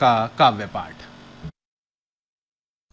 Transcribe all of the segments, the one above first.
का काव्य पाठ।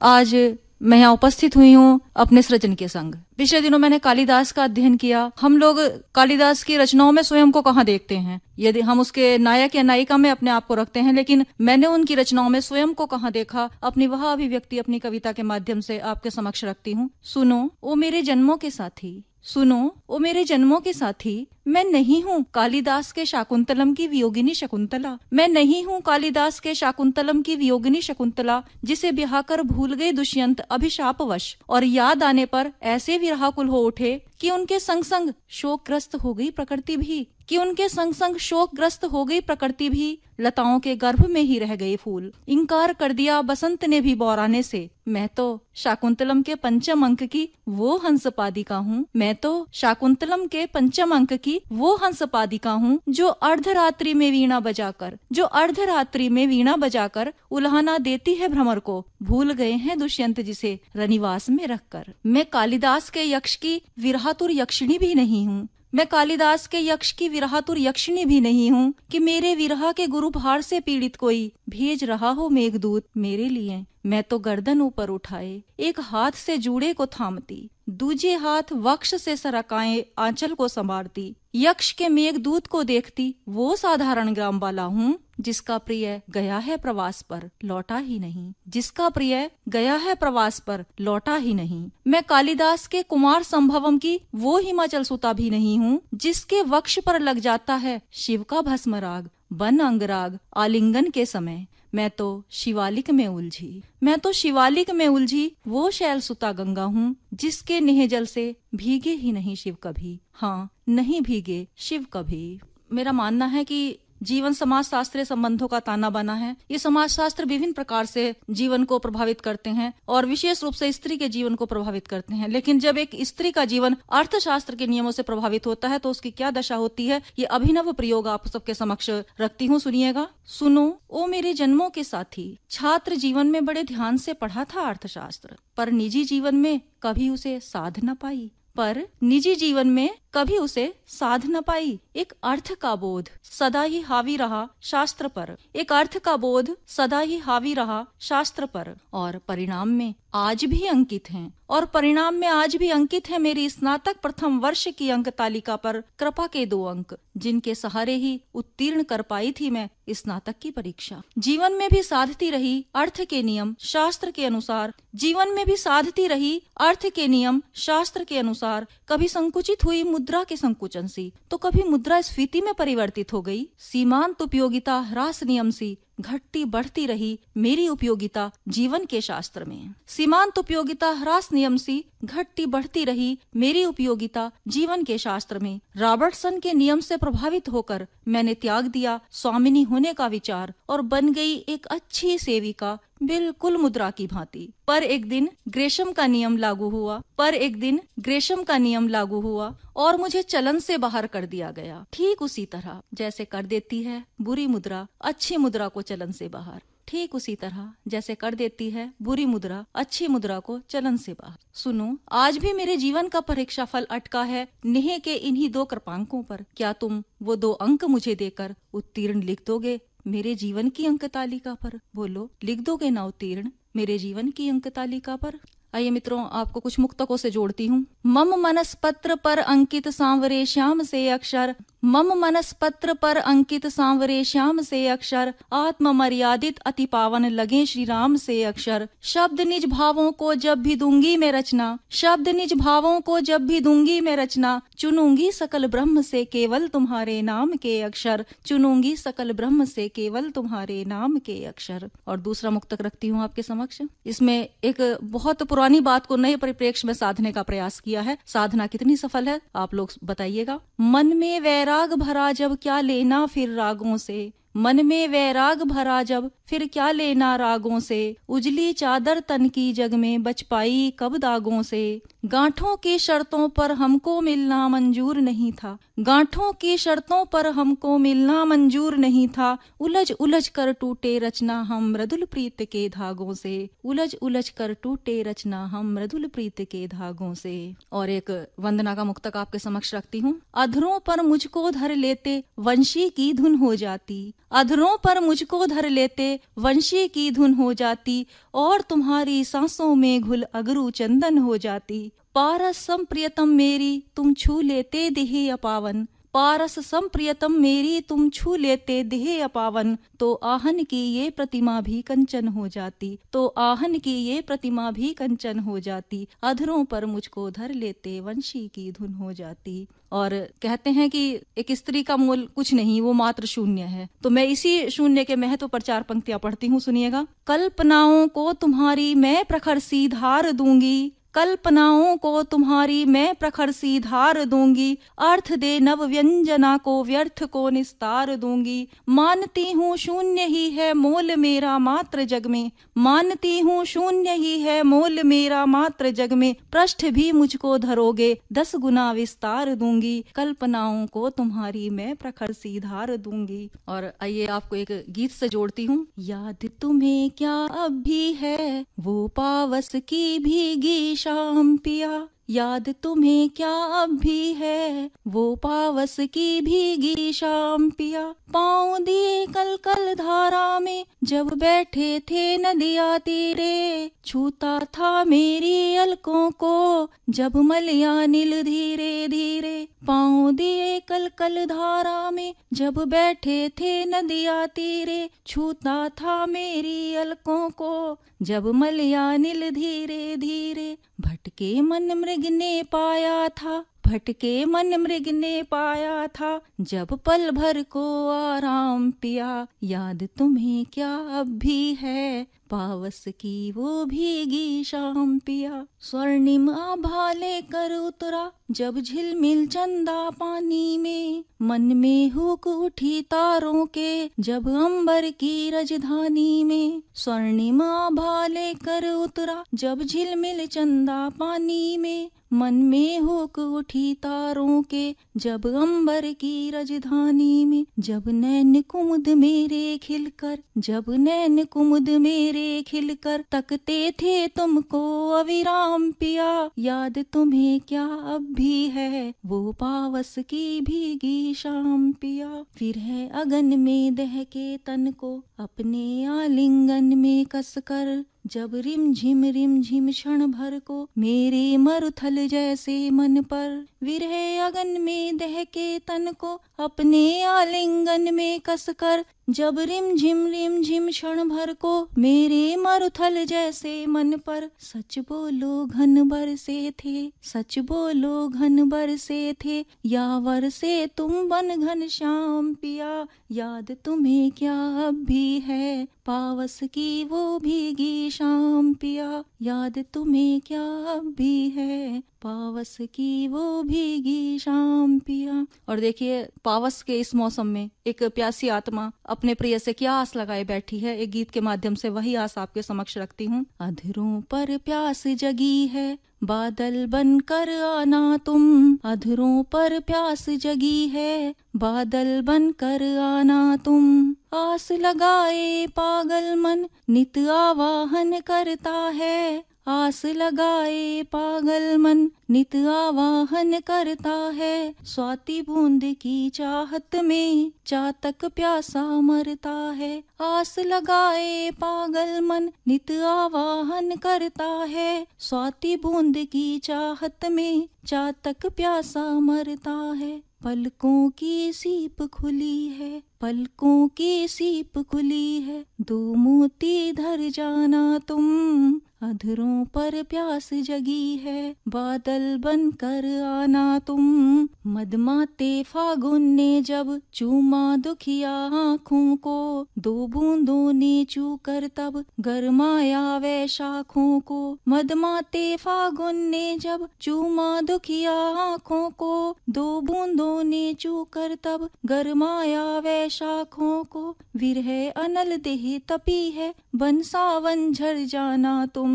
आज मैं यहाँ उपस्थित हुई हूँ अपने सृजन के संग। पिछले दिनों मैंने कालिदास का अध्ययन किया। हम लोग कालिदास की रचनाओं में स्वयं को कहाँ देखते हैं? यदि हम उसके नायक या नायिका में अपने आप को रखते हैं, लेकिन मैंने उनकी रचनाओं में स्वयं को कहाँ देखा, अपनी वह अभिव्यक्ति अपनी कविता के माध्यम से आपके समक्ष रखती हूँ। सुनो ओ मेरे जन्मों के साथी, सुनो ओ मेरे जन्मों के साथी, मैं नहीं हूँ कालिदास के शाकुंतलम की वियोगिनी शकुंतला। मैं नहीं हूँ कालिदास के शाकुंतलम की वियोगिनी शकुंतला, जिसे ब्याह कर भूल गए दुष्यंत अभिशापवश, और याद आने पर ऐसे विरहाकुल हो उठे कि उनके संग संग शोकग्रस्त हो गई प्रकृति भी, कि उनके संग संग शोकग्रस्त हो गई प्रकृति भी। लताओं के गर्भ में ही रह गए फूल, इंकार कर दिया बसंत ने भी बौराने से। मैं तो शाकुंतलम के पंचम अंक की वो हंसपादिका हूँ, मैं तो शाकुंतलम के पंचम अंक की वो हंसपादिका हूँ, जो अर्धरात्रि में वीणा बजाकर, जो अर्धरात्रि में वीणा बजाकर उल्हाना देती है भ्रमर को। भूल गए हैं दुष्यंत जिसे रनिवास में रखकर। मैं कालिदास के यक्ष की विरहातुर यक्षिणी भी नहीं हूँ, मैं कालिदास के यक्ष की विरहातुर यक्षिणी भी नहीं हूँ, कि मेरे विरह के गुरु भार से पीड़ित कोई भेज रहा हो मेघदूत मेरे लिए। मैं तो गर्दन ऊपर उठाए एक हाथ से जूड़े को थामती, दूजे हाथ वक्ष से सरकाए आंचल को संवारती। यक्ष के मेघदूत को देखती वो साधारण ग्राम वाला हूँ, जिसका प्रिय गया है प्रवास पर लौटा ही नहीं, जिसका प्रिय गया है प्रवास पर लौटा ही नहीं। मैं कालिदास के कुमार संभवम की वो हिमाचल सुता भी नहीं हूँ, जिसके वक्ष पर लग जाता है शिव का भस्म राग बन अंगराग आलिंगन के समय। मैं तो शिवालिक में उलझी, मैं तो शिवालिक में उलझी वो शैल सुता गंगा हूँ, जिसके नेह जल से भीगे ही नहीं शिव कभी, हाँ नहीं भीगे शिव कभी। मेरा मानना है कि जीवन समाज शास्त्रीय संबंधों का ताना बाना है। ये समाज शास्त्र विभिन्न प्रकार से जीवन को प्रभावित करते हैं और विशेष रूप से स्त्री के जीवन को प्रभावित करते हैं। लेकिन जब एक स्त्री का जीवन अर्थशास्त्र के नियमों से प्रभावित होता है तो उसकी क्या दशा होती है, ये अभिनव प्रयोग आप सबके समक्ष रखती हूँ। सुनिएगा। सुनो ओ मेरे जन्मों के साथी, छात्र जीवन में बड़े ध्यान से पढ़ा था अर्थशास्त्र, पर निजी जीवन में कभी उसे साध न पाई, पर निजी जीवन में कभी उसे साध न पाई। एक अर्थ का बोध सदा ही हावी रहा शास्त्र पर, एक अर्थ का बोध सदा ही हावी रहा शास्त्र पर, और परिणाम में आज भी अंकित हैं, और परिणाम में आज भी अंकित है मेरी स्नातक प्रथम वर्ष की अंक तालिका पर कृपा के 2 अंक, जिनके सहारे ही उत्तीर्ण कर पाई थी मैं स्नातक की परीक्षा। जीवन में भी साधती रही अर्थ के नियम शास्त्र के अनुसार, जीवन में भी साधती रही अर्थ के नियम शास्त्र के अनुसार। कभी संकुचित हुई मुद्रा के संकुचन सी, तो कभी मुद्रा स्फीति में परिवर्तित हो गई। सीमांत उपयोगिता ह्रास नियम सी घटती बढ़ती रही मेरी उपयोगिता जीवन के शास्त्र में। सीमांत उपयोगिता ह्रास नियम सी घटती बढ़ती रही मेरी उपयोगिता जीवन के शास्त्र में। रॉबर्टसन के नियम से प्रभावित होकर मैंने त्याग दिया स्वामिनी होने का विचार और बन गई एक अच्छी सेविका, बिल्कुल मुद्रा की भांति। पर एक दिन ग्रेशम का नियम लागू हुआ, पर एक दिन ग्रेशम का नियम लागू हुआ और मुझे चलन से बाहर कर दिया गया, ठीक उसी तरह जैसे कर देती है बुरी मुद्रा अच्छी मुद्रा को चलन से बाहर, ठीक उसी तरह जैसे कर देती है बुरी मुद्रा अच्छी मुद्रा को चलन से बाहर। सुनो, आज भी मेरे जीवन का परीक्षा फल अटका है नेह के इन्हीं 2 कृपांकों पर। क्या तुम वो 2 अंक मुझे देकर उत्तीर्ण लिख दोगे मेरे जीवन की अंक तालिका पर? बोलो, लिख दोगे ना उत्तीर्ण मेरे जीवन की अंक तालिका पर? आइए मित्रों, आपको कुछ मुक्तकों से जोड़ती हूँ। मम मनस पत्र पर अंकित सांवरे श्याम से अक्षर, मम मनस पत्र पर अंकित सांवरे श्याम से अक्षर, आत्म मर्यादित अति पावन लगे श्री राम से अक्षर। शब्द निज भावों को जब भी दूंगी मैं रचना, शब्द निज भावों को जब भी दूंगी मैं रचना, चुनूंगी सकल ब्रह्म से केवल तुम्हारे नाम के अक्षर, चुनूंगी सकल ब्रह्म से केवल तुम्हारे नाम के अक्षर। और दूसरा मुक्तक रखती हूँ आपके समक्ष। इसमें एक बहुत पुरानी बात को नए परिप्रेक्ष्य में साधने का प्रयास किया है। साधना कितनी सफल है आप लोग बताइएगा। मन में वैराग भरा जब क्या लेना फिर रागों से, मन में वैराग भरा जब फिर क्या लेना रागों से, उजली चादर तन की जग में बच पाई कब दागों से, गांठों की शर्तों पर हमको मिलना मंजूर नहीं था, गांठों की शर्तों पर हमको मिलना मंजूर नहीं था। उलझ उलझ कर टूटे रचना हम मृदुल प्रीत के धागों से, उलझ उलझ कर टूटे रचना हम मृदुल प्रीत के धागों से। और एक वंदना का मुक्तक आपके समक्ष रखती हूँ। अधरों पर मुझको धर लेते वंशी की धुन हो जाती, अधरों पर मुझको धर लेते वंशी की धुन हो जाती, और तुम्हारी सांसों में घुल अगरू चंदन हो जाती। पारस सम प्रियतम मेरी तुम छू लेते देहे अपावन, पारस सम प्रियतम मेरी तुम छू लेते देहे अपावन, तो आहन की ये प्रतिमा भी कंचन हो जाती, तो आहन की ये प्रतिमा भी कंचन हो जाती। अधरों पर मुझको धर लेते वंशी की धुन हो जाती। और कहते हैं कि एक स्त्री का मोल कुछ नहीं, वो मात्र शून्य है। तो मैं इसी शून्य के महत्व पर 4 पंक्तियां पढ़ती हूँ, सुनिएगा। कल्पनाओं को तुम्हारी मैं प्रखर सी धार दूंगी, कल्पनाओं को तुम्हारी मैं प्रखर सी धार दूंगी, अर्थ दे नव व्यंजना को व्यर्थ को निस्तार दूंगी। मानती हूँ शून्य ही है मोल मेरा मात्र जग में, मानती हूँ शून्य ही है मोल मेरा मात्र जग में, पृष्ठ भी मुझको धरोगे 10 गुना विस्तार दूंगी, कल्पनाओं को तुम्हारी मैं प्रखर सी धार दूंगी। और आइए आपको एक गीत से जोड़ती हूँ। याद तुम्हें क्या अब भी है वो पावस की भीगी शाम पिया, याद तुम्हें क्या अब भी है वो पावस की भीगी शाम पिया। पाँव दिए कल कल धारा में जब बैठे थे नदिया तीरे, छूता था मेरी अलकों को जब मलिया नील धीरे धीरे। पाँव दिए कल कल धारा में जब बैठे थे नदिया तीरे, छूता था मेरी अलकों को जब मलिया नील धीरे धीरे। भटके मन मृग ने पाया था, भटके मन मृग ने पाया था जब पल भर को आराम पिया, याद तुम्हें क्या अब भी है पावस की वो भीगी शाम पिया। स्वर्णिम आभा लेकर उतरा जब झिलमिल चंदा पानी में, मन में हुक उठी तारों के जब अंबर की राजधानी में। स्वर्णिम आभा लेकर उतरा जब झिलमिल चंदा पानी में, मन में हुक उठी तारों के जब अंबर की राजधानी में। जब नैन कुमुद मेरे खिलकर, जब नैन कुमुद मेरे खिलकर तकते थे तुमको अविराम पिया, याद तुम्हें क्या अब भी है वो पावस की भीगी शाम पिया। फिर है अगन में दहके तन को अपने आलिंगन में कसकर, जब रिम झिम क्षण भर को मेरे मरुथल जैसे मन पर। विरह अगन में दहके तन को अपने आलिंगन में कसकर, जब रिम झिम क्षण भर को मेरे मरुथल जैसे मन पर। सच बोलो घन बरसे थे, सच बोलो घन बरसे थे, यावर से तुम बन घन श्याम पिया, याद तुम्हें क्या अब भी है पावस की वो भीगी शाम पिया, याद तुम्हें क्या अब भी है पावस की वो भीगी शाम पिया। और देखिए पावस के इस मौसम में एक प्यासी आत्मा अपने प्रिय से क्या आस लगाए बैठी है। एक गीत के माध्यम से वही आस आपके समक्ष रखती हूँ। अधरों पर प्यास जगी है बादल बनकर आना तुम, अधरों पर प्यास जगी है बादल बनकर आना तुम। आस लगाए पागल मन नित आवाहन करता है, आस लगाए पागल मन नित आवाहन करता है। स्वाति बूंद की चाहत में चातक प्यासा मरता है, आस लगाए पागल मन नित आवाहन करता है। स्वाति बूंद की चाहत में चातक प्यासा मरता है। पलकों की सीप खुली है, पलकों की सीप खुली है, 2 मोती धर जाना तुम। अधरों पर प्यास जगी है बादल बनकर आना तुम। मदमाते फागुन ने जब चूमा दुखिया आँखों को, 2 बूंदों ने चूकर तब गरमाया वै शाखों को। मदमाते फागुन ने जब चूमा दुखिया आँखों को, 2 बूंदों ने चूकर तब गरमाया वै शाखों को, विरह अनल देह तपी है, बन सावन झर जाना तुम,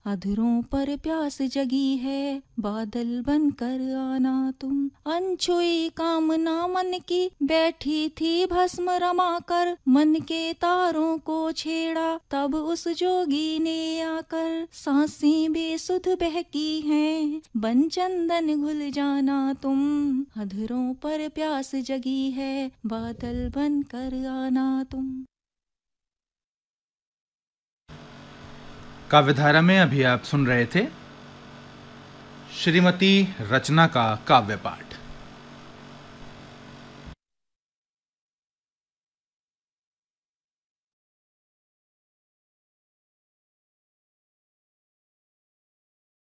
अधरों पर प्यास जगी है, बादल बन कर आना तुम। अनछुई कामना मन की, बैठी थी भस्म रमा कर, मन के तारों को छेड़ा, तब उस जोगी ने आकर, सांसें बेसुध बहकी हैं, बन चंदन घुल जाना तुम, अधरों पर प्यास जगी है, बादल बन कर आना तुम। काव्यधारा में अभी आप सुन रहे थे श्रीमती रचना का काव्य पाठ।